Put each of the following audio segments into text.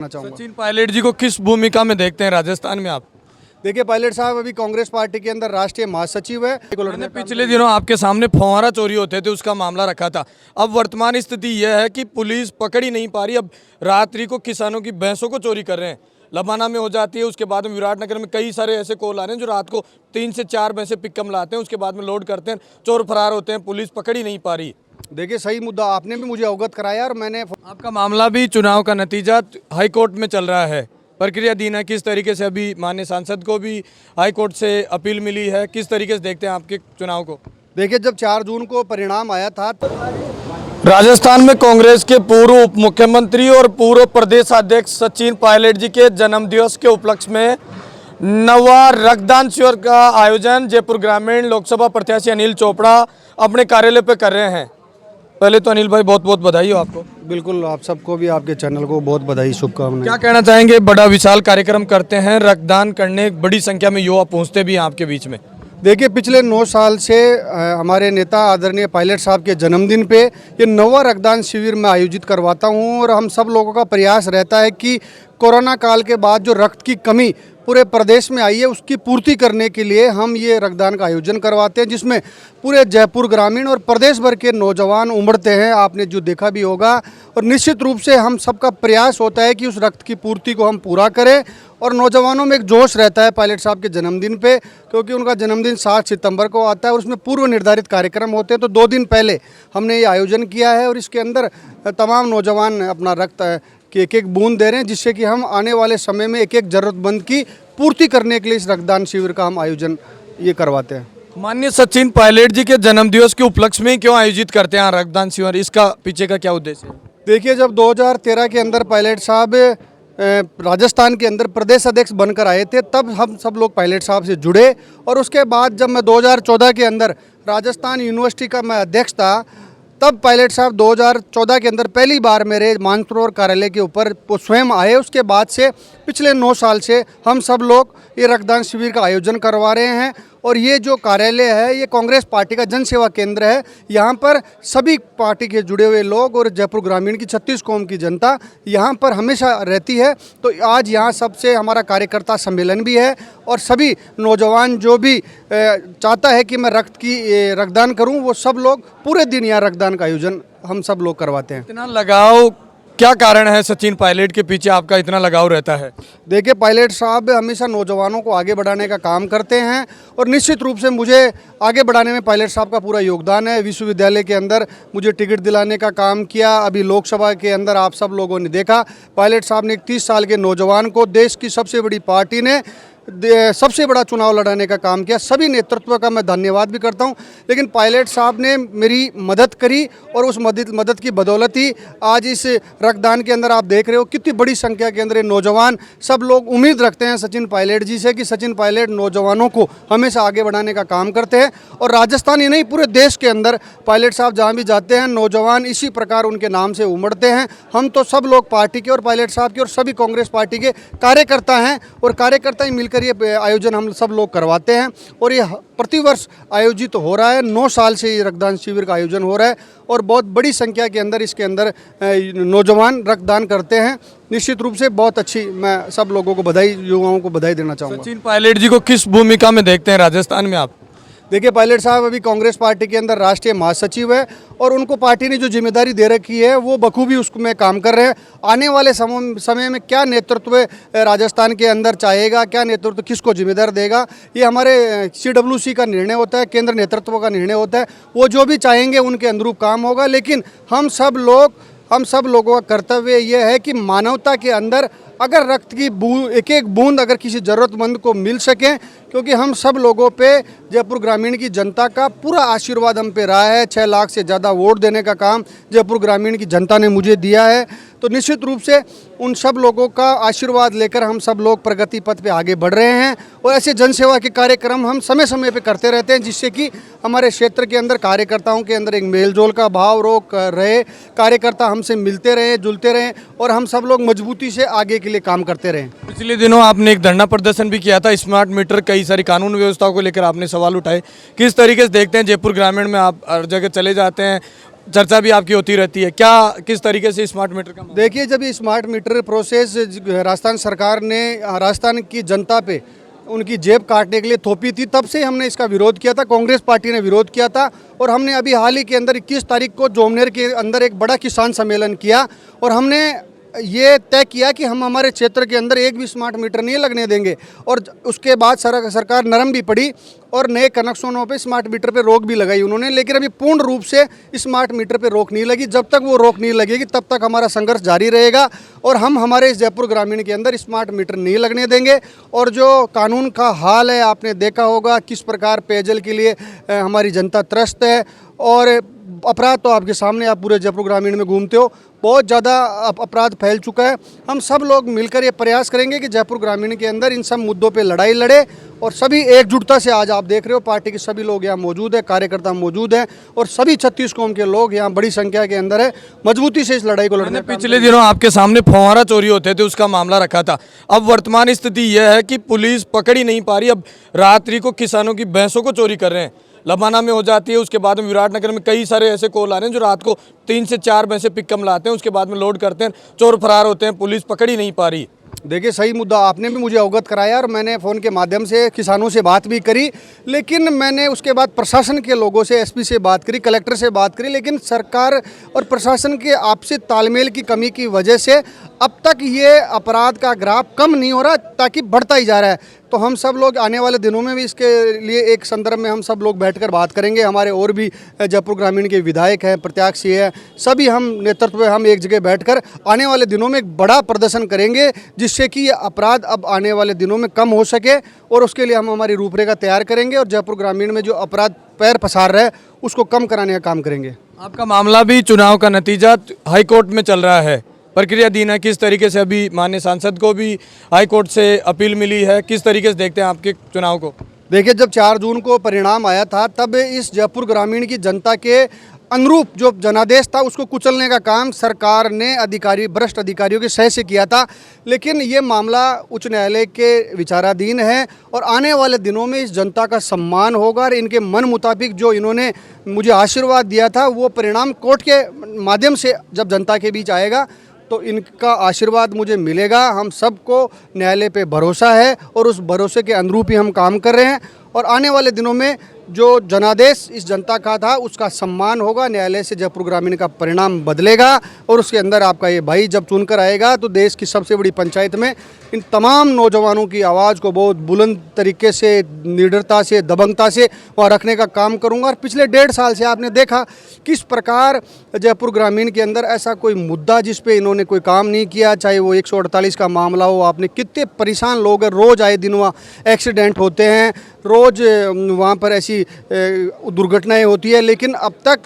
चाहूंगा। सचिन पायलट जी को किस भूमिका में देखते हैं राजस्थान में आप? देखिए, पायलट साहब अभी कांग्रेस पार्टी के अंदर राष्ट्रीय महासचिव है। मैंने पिछले दिनों आपके सामने फव्वारा चोरी होते थे उसका मामला रखा था। अब वर्तमान स्थिति यह है कि पुलिस पकड़ ही नहीं पा रही। अब रात्रि को किसानों की भैंसों को चोरी कर रहे हैं, लबाना में हो जाती है, उसके बाद में विराटनगर में कई सारे ऐसे कॉल आ रहे हैं जो रात को 3 से 4 भैंसे पिकअप लाते हैं, उसके बाद में लोड करते हैं, चोर फरार होते हैं, पुलिस पकड़ ही नहीं पा रही। देखिए, सही मुद्दा आपने भी मुझे अवगत कराया और मैंने आपका मामला भी चुनाव का नतीजा हाई कोर्ट में चल रहा है, प्रक्रिया दिन है, किस तरीके से अभी माननीय सांसद को भी हाई कोर्ट से अपील मिली है, किस तरीके से देखते हैं आपके चुनाव को? देखिए, जब 4 जून को परिणाम आया था राजस्थान में कांग्रेस के पूर्व उप मुख्यमंत्री और पूर्व प्रदेश अध्यक्ष सचिन पायलट जी के जन्मदिवस के उपलक्ष्य में नवा रक्तदान शिविर का आयोजन जयपुर ग्रामीण लोकसभा प्रत्याशी अनिल चोपड़ा अपने कार्यालय पे कर रहे हैं। पहले तो अनिल भाई बहुत बहुत बधाई हो आपको। बिल्कुल, आप सबको भी, आपके चैनल को बहुत बधाई, शुभकामनाएं। क्या कहना चाहेंगे? बड़ा विशाल कार्यक्रम करते हैं, रक्तदान करने बड़ी संख्या में युवा पहुंचते भी हैं आपके बीच में। देखिए, पिछले 9 साल से हमारे नेता आदरणीय पायलट साहब के जन्मदिन पे ये नवा रक्तदान शिविर मैं आयोजित करवाता हूँ और हम सब लोगों का प्रयास रहता है कि कोरोना काल के बाद जो रक्त की कमी पूरे प्रदेश में आई है उसकी पूर्ति करने के लिए हम ये रक्तदान का आयोजन करवाते हैं, जिसमें पूरे जयपुर ग्रामीण और प्रदेश भर के नौजवान उमड़ते हैं, आपने जो देखा भी होगा। और निश्चित रूप से हम सबका प्रयास होता है कि उस रक्त की पूर्ति को हम पूरा करें और नौजवानों में एक जोश रहता है पायलट साहब के जन्मदिन पे, क्योंकि उनका जन्मदिन 7 सितंबर को आता है और उसमें पूर्व निर्धारित कार्यक्रम होते हैं। तो 2 दिन पहले हमने ये आयोजन किया है और इसके अंदर तमाम नौजवान अपना रक्त कि एक बूंद दे रहे हैं, जिससे कि हम आने वाले समय में एक ज़रूरतमंद की पूर्ति करने के लिए इस रक्तदान शिविर का हम आयोजन ये करवाते हैं। माननीय सचिन पायलट जी के जन्मदिवस के उपलक्ष्य में क्यों आयोजित करते हैं रक्तदान शिविर? इसका पीछे का क्या उद्देश्य है? देखिए, जब 2013 के अंदर पायलट साहब राजस्थान के अंदर प्रदेश अध्यक्ष बनकर आए थे, तब हम सब लोग पायलट साहब से जुड़े और उसके बाद जब मैं 2014 के अंदर राजस्थान यूनिवर्सिटी का मैं अध्यक्ष था, तब पायलट साहब 2014 के अंदर पहली बार मेरे मानसरोवर कार्यालय के ऊपर स्वयं आए। उसके बाद से पिछले 9 साल से हम सब लोग ये रक्तदान शिविर का आयोजन करवा रहे हैं और ये जो कार्यालय है ये कांग्रेस पार्टी का जन सेवा केंद्र है। यहाँ पर सभी पार्टी के जुड़े हुए लोग और जयपुर ग्रामीण की 36 कौम की जनता यहाँ पर हमेशा रहती है। तो आज यहाँ सबसे हमारा कार्यकर्ता सम्मेलन भी है और सभी नौजवान जो भी चाहता है कि मैं रक्तदान करूँ, वो सब लोग पूरे दिन यहाँ रक्तदान का आयोजन हम सब लोग करवाते हैं। इतना लगाव क्या कारण है सचिन पायलट के पीछे आपका इतना लगाव रहता है? देखिए, पायलट साहब हमेशा नौजवानों को आगे बढ़ाने का काम करते हैं और निश्चित रूप से मुझे आगे बढ़ाने में पायलट साहब का पूरा योगदान है। विश्वविद्यालय के अंदर मुझे टिकट दिलाने का काम किया। अभी लोकसभा के अंदर आप सब लोगों ने देखा, पायलट साहब ने 30 साल के नौजवान को देश की सबसे बड़ी पार्टी ने सबसे बड़ा चुनाव लड़ाने का काम किया। सभी नेतृत्व का मैं धन्यवाद भी करता हूं, लेकिन पायलट साहब ने मेरी मदद करी और उस मदद की बदौलत ही आज इस रक्तदान के अंदर आप देख रहे हो कितनी बड़ी संख्या के अंदर नौजवान सब लोग उम्मीद रखते हैं सचिन पायलट जी से कि सचिन पायलट नौजवानों को हमेशा आगे बढ़ाने का काम करते हैं। और राजस्थान ही नहीं, पूरे देश के अंदर पायलट साहब जहाँ भी जाते हैं नौजवान इसी प्रकार उनके नाम से उमड़ते हैं। हम तो सब लोग पार्टी के और पायलट साहब के और सभी कांग्रेस पार्टी के कार्यकर्ता हैं और कार्यकर्ता ही मिलकर ये आयोजन हम सब लोग करवाते हैं और ये प्रतिवर्ष आयोजित हो रहा है। 9 साल से ये रक्तदान शिविर का आयोजन हो रहा है और बहुत बड़ी संख्या के अंदर इसके अंदर नौजवान रक्तदान करते हैं। निश्चित रूप से बहुत अच्छी, मैं सब लोगों को बधाई, युवाओं को बधाई देना चाहूँगा। सचिन पायलट जी को किस भूमिका में देखते हैं राजस्थान में आप? देखिए, पायलट साहब अभी कांग्रेस पार्टी के अंदर राष्ट्रीय महासचिव है और उनको पार्टी ने जो जिम्मेदारी दे रखी है वो बखूबी उसमें काम कर रहे हैं। आने वाले समय में क्या नेतृत्व राजस्थान के अंदर चाहेगा, क्या नेतृत्व किसको जिम्मेदार देगा, ये हमारे CWC का निर्णय होता है, केंद्र नेतृत्व का निर्णय होता है। वो जो भी चाहेंगे उनके अनुरूप काम होगा। लेकिन हम सब लोगों का कर्तव्य ये है कि मानवता के अंदर अगर रक्त की एक बूंद अगर किसी ज़रूरतमंद को मिल सके, क्योंकि हम सब लोगों पे जयपुर ग्रामीण की जनता का पूरा आशीर्वाद हम पे रहा है। 6 लाख से ज़्यादा वोट देने का काम जयपुर ग्रामीण की जनता ने मुझे दिया है। तो निश्चित रूप से उन सब लोगों का आशीर्वाद लेकर हम सब लोग प्रगति पथ पे आगे बढ़ रहे हैं और ऐसे जनसेवा के कार्यक्रम हम समय समय पे करते रहते हैं, जिससे कि हमारे क्षेत्र के अंदर कार्यकर्ताओं के अंदर एक मेलजोल का भाव रहे, कार्यकर्ता हमसे मिलते रहे, जुलते रहे और हम सब लोग मजबूती से आगे के लिए काम करते रहे। पिछले दिनों आपने एक धरना प्रदर्शन भी किया था, स्मार्ट मीटर, कई सारी कानून व्यवस्थाओं को लेकर आपने सवाल उठाए। किस तरीके से देखते हैं जयपुर ग्रामीण में आप हर जगह चले जाते हैं, चर्चा भी आपकी होती रहती है, क्या किस तरीके से स्मार्ट मीटर का देखिए, जब ये स्मार्ट मीटर प्रोसेस राजस्थान सरकार ने राजस्थान की जनता पे उनकी जेब काटने के लिए थोपी थी, तब से हमने इसका विरोध किया था। कांग्रेस पार्टी ने विरोध किया था और हमने अभी हाल ही के अंदर 21 तारीख को जोमनेर के अंदर एक बड़ा किसान सम्मेलन किया और हमने ये तय किया कि हम हमारे क्षेत्र के अंदर एक भी स्मार्ट मीटर नहीं लगने देंगे। और उसके बाद सरकार नरम भी पड़ी और नए कनेक्शनों पे स्मार्ट मीटर पे रोक भी लगाई उन्होंने, लेकिन अभी पूर्ण रूप से स्मार्ट मीटर पे रोक नहीं लगी। जब तक वो रोक नहीं लगेगी तब तक हमारा संघर्ष जारी रहेगा और हम हमारे इस जयपुर ग्रामीण के अंदर स्मार्ट मीटर नहीं लगने देंगे। और जो कानून का हाल है, आपने देखा होगा किस प्रकार पेयजल के लिए हमारी जनता त्रस्त है और अपराध तो आपके सामने, आप पूरे जयपुर ग्रामीण में घूमते हो, बहुत ज़्यादा अपराध फैल चुका है। हम सब लोग मिलकर ये प्रयास करेंगे कि जयपुर ग्रामीण के अंदर इन सब मुद्दों पे लड़ाई लड़े और सभी एकजुटता से, आज आप देख रहे हो पार्टी के सभी लोग यहाँ मौजूद है, कार्यकर्ता मौजूद हैं और सभी 36 कौम के लोग यहाँ बड़ी संख्या के अंदर है, मजबूती से इस लड़ाई को लड़ने। पिछले दिनों आपके सामने फव्वारा चोरी होते थे, उसका मामला रखा था। अब वर्तमान स्थिति यह है कि पुलिस पकड़ ही नहीं पा रही। अब रात्रि को किसानों की भैंसों को चोरी कर रहे हैं, लबाना में हो जाती है, उसके बाद में विराटनगर में कई सारे ऐसे कॉल आ रहे हैं जो रात को 3 से 4 भैंसे पिकअप लाते हैं, उसके बाद में लोड करते हैं, चोर फरार होते हैं, पुलिस पकड़ ही नहीं पा रही। देखिए, सही मुद्दा आपने भी मुझे अवगत कराया और मैंने फ़ोन के माध्यम से किसानों से बात भी करी, लेकिन मैंने उसके बाद प्रशासन के लोगों से, एसपी से बात करी, कलेक्टर से बात करी, लेकिन सरकार और प्रशासन के आपसी तालमेल की कमी की वजह से अब तक ये अपराध का ग्राफ कम नहीं हो रहा, ताकि बढ़ता ही जा रहा है। तो हम सब लोग आने वाले दिनों में भी इसके लिए एक संदर्भ में हम सब लोग बैठकर बात करेंगे। हमारे और भी जयपुर ग्रामीण के विधायक हैं, प्रत्याशी हैं, सभी हम नेतृत्व में हम एक जगह बैठकर आने वाले दिनों में एक बड़ा प्रदर्शन करेंगे, जिससे कि ये अपराध अब आने वाले दिनों में कम हो सके और उसके लिए हम हमारी रूपरेखा तैयार करेंगे और जयपुर ग्रामीण में जो अपराध पैर पसार रहा है उसको कम कराने का काम करेंगे। आपका मामला भी चुनाव का नतीजा हाईकोर्ट में चल रहा है, प्रक्रियाधीन है, किस तरीके से अभी माननीय सांसद को भी हाईकोर्ट से अपील मिली है, किस तरीके से देखते हैं आपके चुनाव को? देखिए, जब 4 जून को परिणाम आया था तब इस जयपुर ग्रामीण की जनता के अनुरूप जो जनादेश था उसको कुचलने का काम सरकार ने भ्रष्ट अधिकारियों के सह से किया था, लेकिन ये मामला उच्च न्यायालय के विचाराधीन है और आने वाले दिनों में इस जनता का सम्मान होगा और इनके मन मुताबिक जो इन्होंने मुझे आशीर्वाद दिया था वो परिणाम कोर्ट के माध्यम से जब जनता के बीच आएगा तो इनका आशीर्वाद मुझे मिलेगा। हम सबको न्यायालय पे भरोसा है और उस भरोसे के अनुरूप ही हम काम कर रहे हैं और आने वाले दिनों में जो जनादेश इस जनता का था उसका सम्मान होगा, न्यायालय से जयपुर ग्रामीण का परिणाम बदलेगा और उसके अंदर आपका ये भाई जब चुनकर आएगा तो देश की सबसे बड़ी पंचायत में इन तमाम नौजवानों की आवाज़ को बहुत बुलंद तरीके से, निडरता से, दबंगता से वहाँ रखने का काम करूँगा। और पिछले 1.5 साल से आपने देखा किस प्रकार जयपुर ग्रामीण के अंदर ऐसा कोई मुद्दा जिस पे इन्होंने कोई काम नहीं किया, चाहे वो 148 का मामला हो, आपने कितने परेशान लोग हैं, रोज़ आए दिन वहाँ एक्सीडेंट होते हैं, रोज़ वहाँ पर ऐसी दुर्घटनाएं होती है, लेकिन अब तक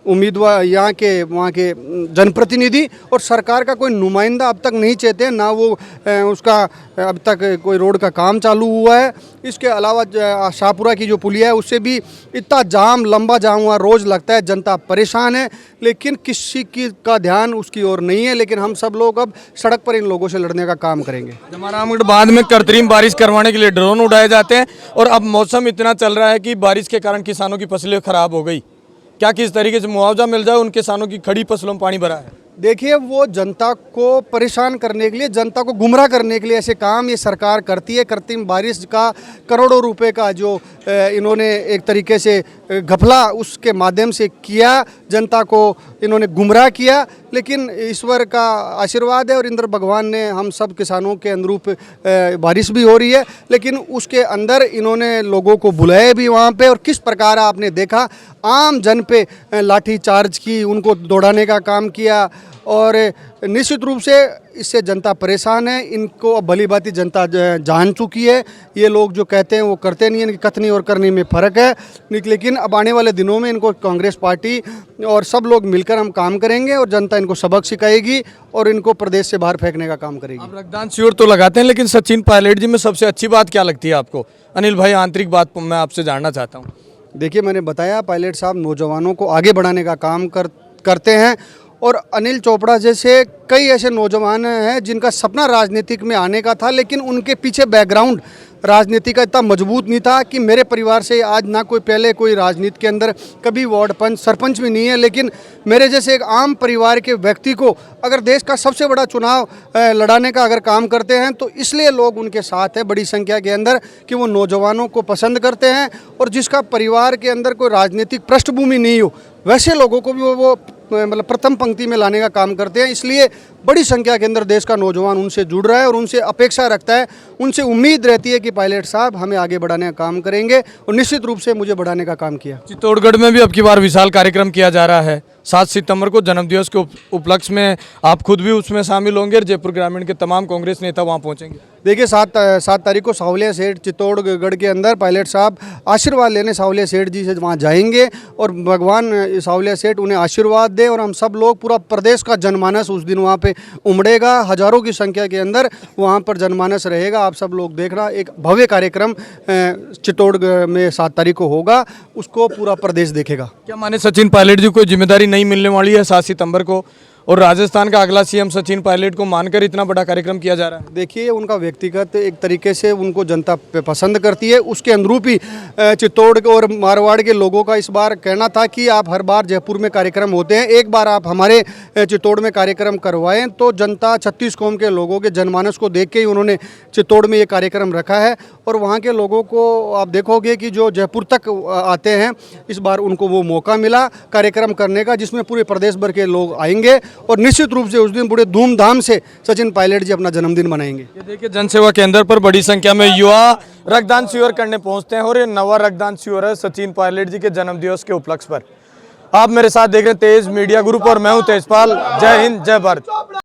उम्मीदवार यहाँ के वहाँ के जनप्रतिनिधि और सरकार का कोई नुमाइंदा अब तक नहीं चाहते हैं, ना वो उसका अब तक कोई रोड का काम चालू हुआ है। इसके अलावा शाहपुरा की जो पुलिया है उससे भी इतना जाम, लंबा जाम हुआ, रोज़ लगता है, जनता परेशान है, लेकिन किसी की का ध्यान उसकी ओर नहीं है। लेकिन हम सब लोग अब सड़क पर इन लोगों से लड़ने का काम करेंगे। जमारामगढ़ बाद में कृत्रिम बारिश करवाने के लिए ड्रोन उड़ाए जाते हैं और अब मौसम इतना चल रहा है कि बारिश के कारण किसानों की फसलें खराब हो गई, क्या किस तरीके से मुआवजा मिल जाए उन किसानों की खड़ी फसलों में पानी भरा है? देखिए, वो जनता को परेशान करने के लिए, जनता को गुमराह करने के लिए ऐसे काम ये सरकार करती है। कृत्रिम बारिश का करोड़ों रुपए का जो इन्होंने एक तरीके से घपला उसके माध्यम से किया, जनता को इन्होंने गुमराह किया, लेकिन ईश्वर का आशीर्वाद है और इंद्र भगवान ने हम सब किसानों के अनुरूप बारिश भी हो रही है, लेकिन उसके अंदर इन्होंने लोगों को बुलाया भी वहाँ पे और किस प्रकार आपने देखा आम जन पे लाठी चार्ज की, उनको दौड़ाने का काम किया और निश्चित रूप से इससे जनता परेशान है। इनको अब भली भांति जनता जान चुकी है, ये लोग जो कहते हैं वो करते नहीं हैं, इनकी कथनी और करनी में फ़र्क है। लेकिन अब आने वाले दिनों में इनको कांग्रेस पार्टी और सब लोग मिलकर हम काम करेंगे और जनता इनको सबक सिखाएगी और इनको प्रदेश से बाहर फेंकने का काम करेगी। आप रक्तदान शिविर तो लगाते हैं, लेकिन सचिन पायलट जी में सबसे अच्छी बात क्या लगती है आपको? अनिल भाई, आंतरिक बात मैं आपसे जानना चाहता हूँ। देखिए, मैंने बताया पायलट साहब नौजवानों को आगे बढ़ाने का काम करते हैं और अनिल चोपड़ा जैसे कई ऐसे नौजवान हैं जिनका सपना राजनीतिक में आने का था, लेकिन उनके पीछे बैकग्राउंड राजनीति का इतना मजबूत नहीं था कि मेरे परिवार से आज ना कोई पहले कोई राजनीति के अंदर कभी वार्ड पंच सरपंच भी नहीं है, लेकिन मेरे जैसे एक आम परिवार के व्यक्ति को अगर देश का सबसे बड़ा चुनाव लड़ाने का अगर काम करते हैं तो इसलिए लोग उनके साथ है बड़ी संख्या के अंदर कि वो नौजवानों को पसंद करते हैं, और जिसका परिवार के अंदर कोई राजनीतिक पृष्ठभूमि नहीं हो वैसे लोगों को भी वो मतलब प्रथम पंक्ति में लाने का काम करते हैं। इसलिए बड़ी संख्या के अंदर देश का नौजवान उनसे जुड़ रहा है और उनसे अपेक्षा रखता है, उनसे उम्मीद रहती है कि पायलट साहब हमें आगे बढ़ाने का काम करेंगे, और निश्चित रूप से मुझे बढ़ाने का काम किया। चित्तौड़गढ़ में भी अब की बार विशाल कार्यक्रम किया जा रहा है। 7 सितंबर को जन्मदिवस के उपलक्ष्य में आप खुद भी उसमें शामिल होंगे और जयपुर ग्रामीण के तमाम कांग्रेस नेता वहां पहुंचेंगे। देखिए 7 तारीख को सावलिया सेठ चित्तौड़गढ़ के अंदर पायलट साहब आशीर्वाद लेने सावलिया सेठ जी से वहाँ जाएंगे, और भगवान सावलिया सेठ उन्हें आशीर्वाद दे, और हम सब लोग पूरा प्रदेश का जनमानस उस दिन वहाँ पे उमड़ेगा। हजारों की संख्या के अंदर वहाँ पर जनमानस रहेगा। आप सब लोग देख रहा एक भव्य कार्यक्रम चित्तौड़गढ़ में 7 तारीख को होगा, उसको पूरा प्रदेश देखेगा। क्या माने सचिन पायलट जी को जिम्मेदारी नहीं मिलने वाली है 7 सितंबर को, और राजस्थान का अगला सीएम सचिन पायलट को मानकर इतना बड़ा कार्यक्रम किया जा रहा है? देखिए उनका व्यक्तिगत एक तरीके से उनको जनता पसंद करती है, उसके अनुरूप ही चित्तौड़ और मारवाड़ के लोगों का इस बार कहना था कि आप हर बार जयपुर में कार्यक्रम होते हैं, एक बार आप हमारे चित्तौड़ में कार्यक्रम करवाएं। तो जनता 36 कौम के लोगों के जनमानस को देख के ही उन्होंने चित्तौड़ में ये कार्यक्रम रखा है, और वहाँ के लोगों को आप देखोगे कि जो जयपुर तक आते हैं इस बार उनको वो मौका मिला कार्यक्रम करने का, जिसमें पूरे प्रदेश भर के लोग आएंगे, और निश्चित रूप से उस दिन बड़े धूमधाम से सचिन पायलट जी अपना जन्मदिन मनाएंगे। ये देखिए जनसेवा केंद्र पर बड़ी संख्या में युवा रक्तदान शिविर करने पहुंचते हैं, और ये नवा रक्तदान शिविर है सचिन पायलट जी के जन्मदिवस के उपलक्ष्य पर। आप मेरे साथ देख रहे हैं तेज मीडिया ग्रुप और मैं हूं तेजपाल। जय हिंद, जय भारत।